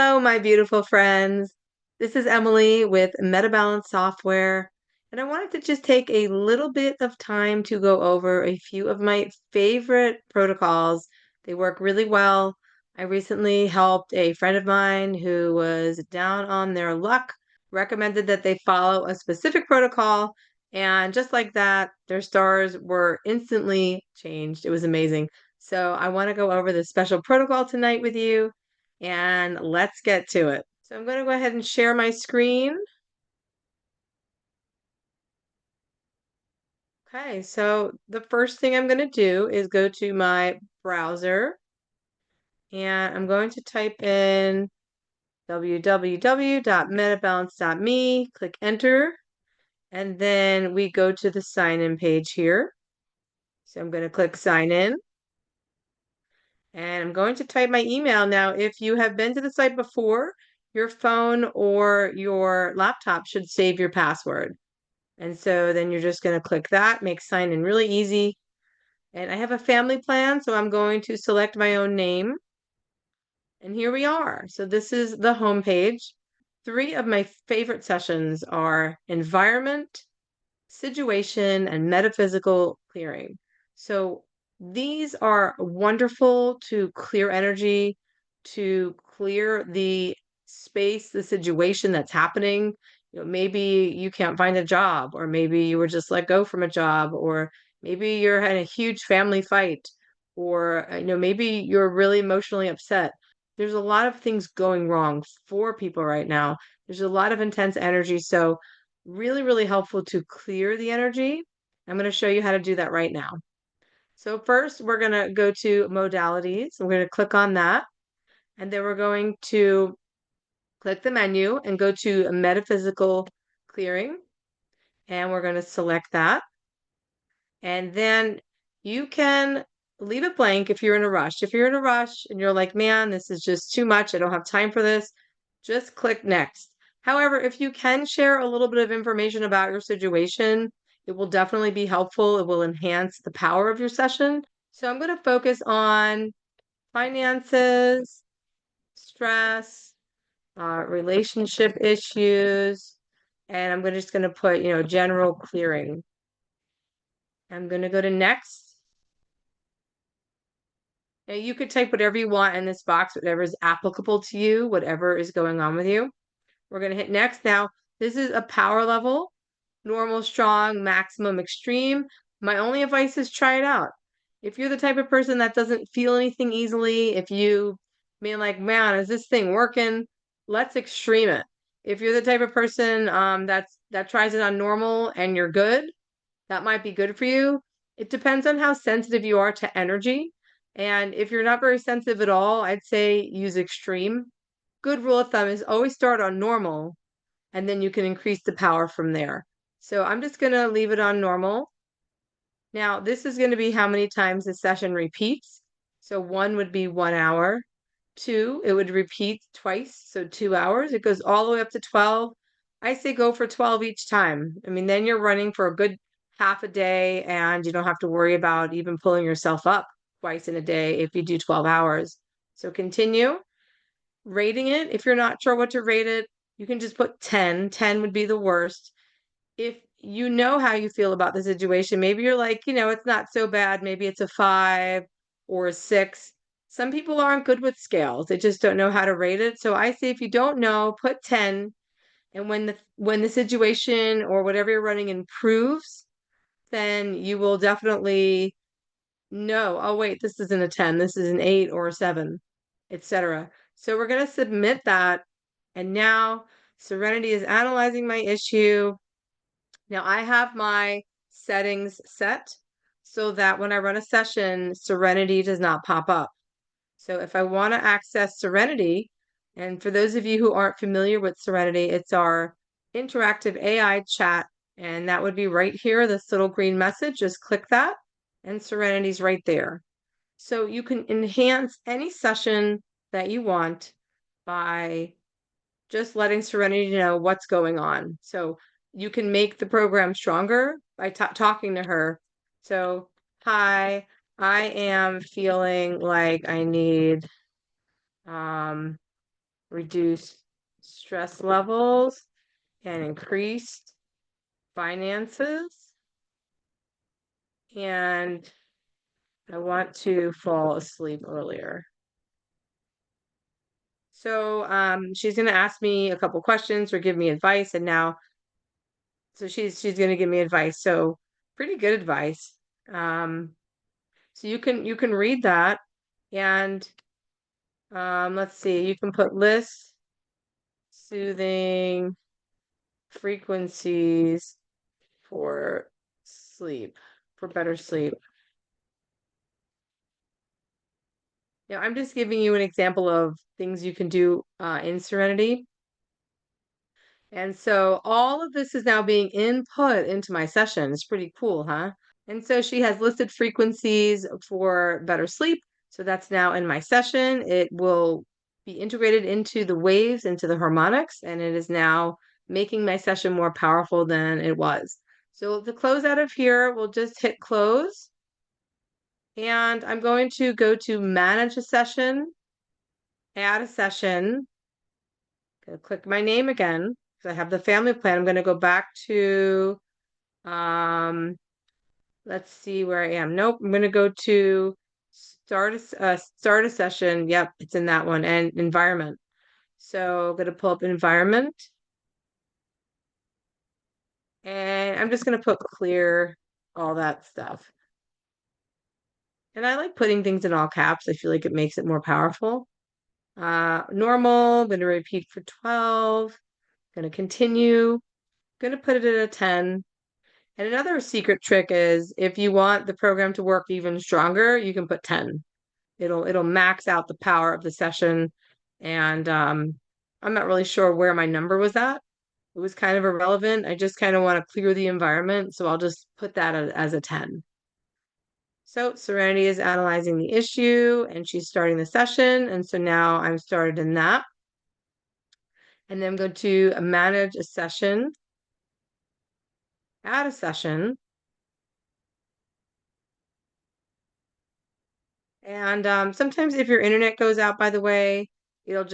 Hello, my beautiful friends. This is Emily with MetaBalance Software, and I wanted to just take a little bit of time to go over a few of my favorite protocols. They work really well. I recently helped a friend of mine who was down on their luck, recommended that they follow a specific protocol, and just like that, their stars were instantly changed. It was amazing. So I want to go over this special protocol tonight with you and let's get to it. So I'm going to go ahead and share my screen. Okay, so the first thing I'm going to do is go to my browser and I'm going to type in www.metabalance.me, click enter, and then we go to the sign in page here. So I'm going to click sign in. And I'm going to type my email. Now, if you have been to the site before, your phone or your laptop should save your password. And so then you're just going to click that, make sign in really easy. And I have a family plan, so I'm going to select my own name. And here we are. So this is the home page. Three of my favorite sessions are environment, situation, and metaphysical clearing. So these are wonderful to clear energy, to clear the space, the situation that's happening. Maybe you can't find a job, or maybe you were just let go from a job, or maybe you're in a huge family fight, or maybe you're really emotionally upset. There's a lot of things going wrong for people right now. There's a lot of intense energy. So really, really helpful to clear the energy. I'm going to show you how to do that right now. So first, we're going to go to modalities. We're going to click on that. And then we're going to click the menu and go to metaphysical clearing. And we're going to select that. And then you can leave it blank if you're in a rush. If you're in a rush and you're like, man, this is just too much, I don't have time for this, just click next. However, if you can share a little bit of information about your situation, it will definitely be helpful. It will enhance the power of your session. So I'm going to focus on finances, stress, relationship issues, and I'm just going to put, general clearing. I'm going to go to next. Now you could type whatever you want in this box, whatever is applicable to you, whatever is going on with you. We're going to hit next. Now, this is a power level, normal, strong, maximum, extreme. My only advice is try it out. If you're the type of person that doesn't feel anything easily, if you mean like, man, is this thing working? Let's extreme it. If you're the type of person that tries it on normal and you're good, that might be good for you. It depends on how sensitive you are to energy. And if you're not very sensitive at all, I'd say use extreme. Good rule of thumb is always start on normal and then you can increase the power from there. So I'm just going to leave it on normal. Now, this is going to be how many times the session repeats. So 1 would be 1 hour. 2, it would repeat twice, so 2 hours. It goes all the way up to 12. I say go for 12 each time. I mean, then you're running for a good half a day and you don't have to worry about even pulling yourself up twice in a day if you do 12 hours. So continue rating it. If you're not sure what to rate it, you can just put 10. 10 would be the worst. If you know how you feel about the situation, maybe you're like, it's not so bad. Maybe it's a 5 or a 6. Some people aren't good with scales. They just don't know how to rate it. So I say if you don't know, put 10. And when the situation or whatever you're running improves, then you will definitely know, oh wait, this isn't a 10, this is an 8 or a 7, etc. So we're going to submit that. And now Serenity is analyzing my issue. Now I have my settings set so that when I run a session, Serenity does not pop up. So if I want to access Serenity, and for those of you who aren't familiar with Serenity, it's our interactive AI chat, and that would be right here, this little green message. Just click that, and Serenity's right there. So you can enhance any session that you want by just letting Serenity know what's going on. So you can make the program stronger by talking to her. So, hi, I am feeling like I need reduce stress levels and increased finances. And I want to fall asleep earlier. So she's going to ask me a couple questions or give me advice, and now so she's going to give me advice. So pretty good advice. So you can read that, and let's see, you can put lists, soothing frequencies for sleep, for better sleep. I'm just giving you an example of things you can do in Serenity. And so all of this is now being input into my session. It's pretty cool, huh? And so she has listed frequencies for better sleep. So that's now in my session. It will be integrated into the waves, into the harmonics, and it is now making my session more powerful than it was. So to close out of here, we'll just hit close. And I'm going to go to manage a session, add a session. Gonna click my name again because I have the family plan. I'm going to go back to, let's see where I am. Nope, I'm going to go to start a session. Yep, it's in that one, and environment. So I'm going to pull up environment, and I'm just going to put clear all that stuff. And I like putting things in all caps. I feel like it makes it more powerful. Normal, I'm going to repeat for 12. Going to continue. Going to put it at a 10. And another secret trick is if you want the program to work even stronger, you can put 10. It'll max out the power of the session. And I'm not really sure where my number was at. It was kind of irrelevant. I just kind of want to clear the environment, so I'll just put that as a 10. So Serenity is analyzing the issue and she's starting the session. And so now I'm started in that. And then go to manage a session, add a session. And sometimes if your internet goes out, by the way, it'll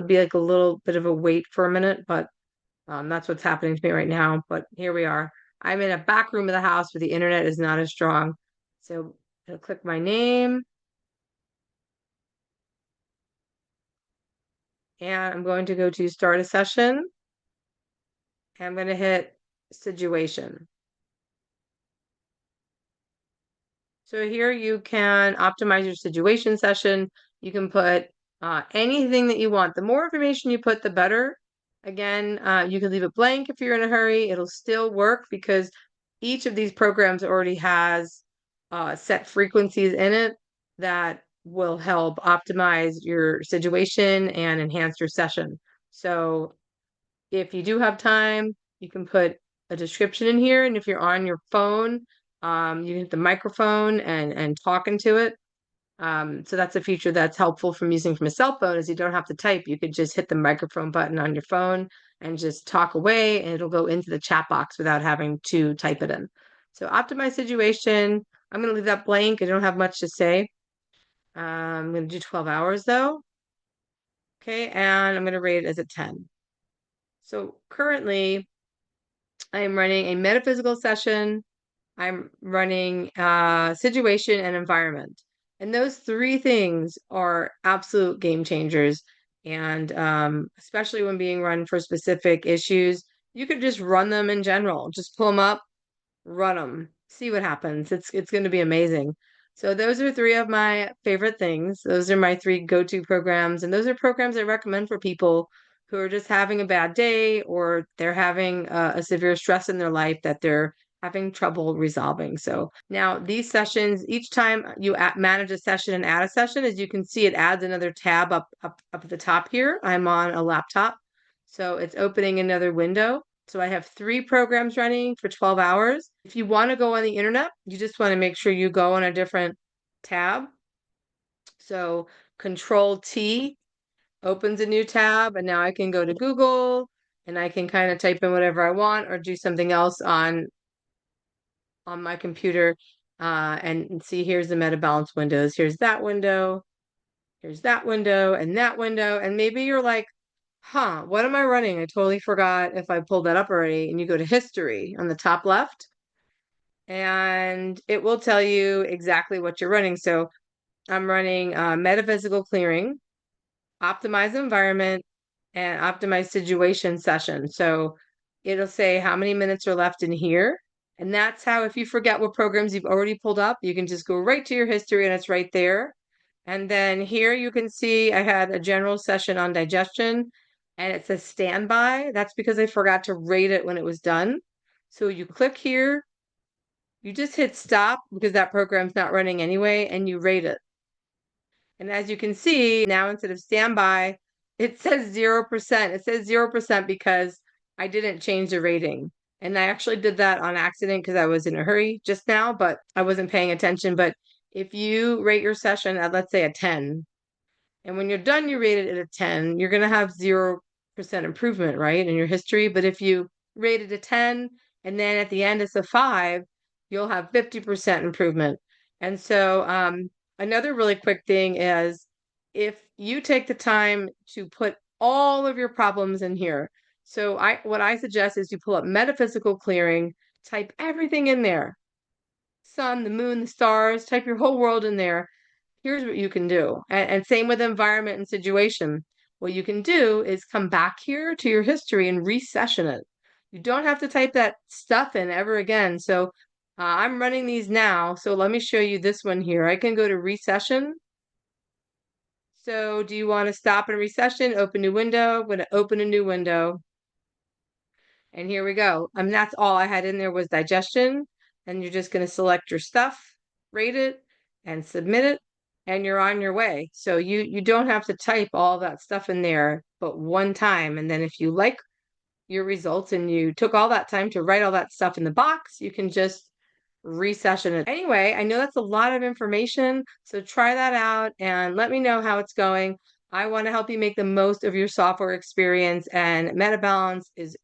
be like a little bit of a wait for a minute, but that's what's happening to me right now. But here we are. I'm in a back room of the house where the internet is not as strong. So I'll click my name. And I'm going to go to start a session. And I'm going to hit situation. So here you can optimize your situation session. You can put anything that you want. The more information you put, the better. Again, you can leave it blank if you're in a hurry. It'll still work because each of these programs already has set frequencies in it that will help optimize your situation and enhance your session. So if you do have time, you can put a description in here. And if you're on your phone, you can hit the microphone and talk into it. So that's a feature that's helpful from using from a cell phone is you don't have to type. You could just hit the microphone button on your phone and just talk away and it'll go into the chat box without having to type it in. So optimize situation. I'm going to leave that blank. I don't have much to say. I'm going to do 12 hours though. Okay, and I'm going to rate it as a 10. So currently, I'm running a metaphysical session. I'm running situation and environment. And those three things are absolute game changers. And especially when being run for specific issues, you could just run them in general. Just pull them up, run them, see what happens. It's going to be amazing. So those are three of my favorite things. Those are my three go-to programs, and those are programs I recommend for people who are just having a bad day or they're having a severe stress in their life that they're having trouble resolving. So now these sessions, each time you manage a session and add a session, as you can see, it adds another tab up at the top here. I'm on a laptop, so it's opening another window. So I have 3 programs running for 12 hours. If you want to go on the internet, you just want to make sure you go on a different tab. So Control T opens a new tab, and now I can go to Google and I can kind of type in whatever I want or do something else on my computer and see here's the meta balance windows. Here's that window. Here's that window and that window. And maybe you're like, huh, what am I running? I totally forgot if I pulled that up already. And you go to history on the top left, and it will tell you exactly what you're running. So I'm running metaphysical clearing, optimize environment, and optimize situation session. So it'll say how many minutes are left in here. And that's how, if you forget what programs you've already pulled up, you can just go right to your history and it's right there. And then here you can see I had a general session on digestion and it says standby. That's because I forgot to rate it when it was done. So you click here, you just hit stop because that program's not running anyway, and you rate it. And as you can see, now instead of standby, it says 0%. It says 0% because I didn't change the rating. And I actually did that on accident because I was in a hurry just now, but I wasn't paying attention. But if you rate your session at, let's say, a 10, and when you're done, you rate it at a 10, you're going to have 0% improvement, right, in your history. But if you rate it a 10, and then at the end it's a 5, you'll have 50% improvement. And so another really quick thing is if you take the time to put all of your problems in here. So what I suggest is you pull up metaphysical clearing, type everything in there. Sun, the moon, the stars, type your whole world in there. Here's what you can do. And same with environment and situation. What you can do is come back here to your history and resession it. You don't have to type that stuff in ever again. So I'm running these now. So let me show you this one here. I can go to resession. So do you want to stop and resession, open new window? I'm going to open a new window. And here we go. That's all I had in there was digestion. And you're just going to select your stuff, rate it, and submit it, and you're on your way. So you don't have to type all that stuff in there but one time. And then if you like your results and you took all that time to write all that stuff in the box, you can just resession it. Anyway, I know that's a lot of information, so try that out and let me know how it's going. I want to help you make the most of your software experience, and MetaBalance is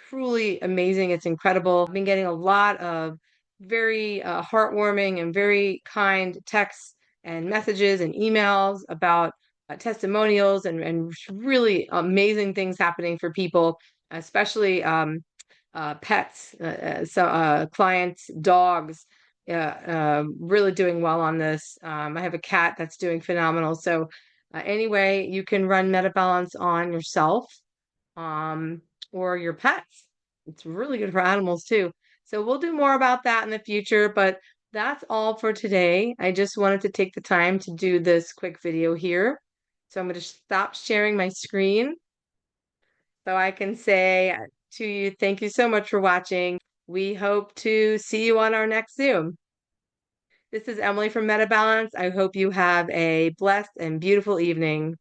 truly amazing. It's incredible. I've been getting a lot of very heartwarming and very kind texts and messages and emails about testimonials and really amazing things happening for people, especially pets, clients, dogs, really doing well on this. I have a cat that's doing phenomenal. So anyway, you can run MetaBalance on yourself or your pets. It's really good for animals too. So we'll do more about that in the future, but that's all for today. I just wanted to take the time to do this quick video here. So I'm going to stop sharing my screen so I can say to you, thank you so much for watching. We hope to see you on our next Zoom. This is Emily from MetaBalance. I hope you have a blessed and beautiful evening.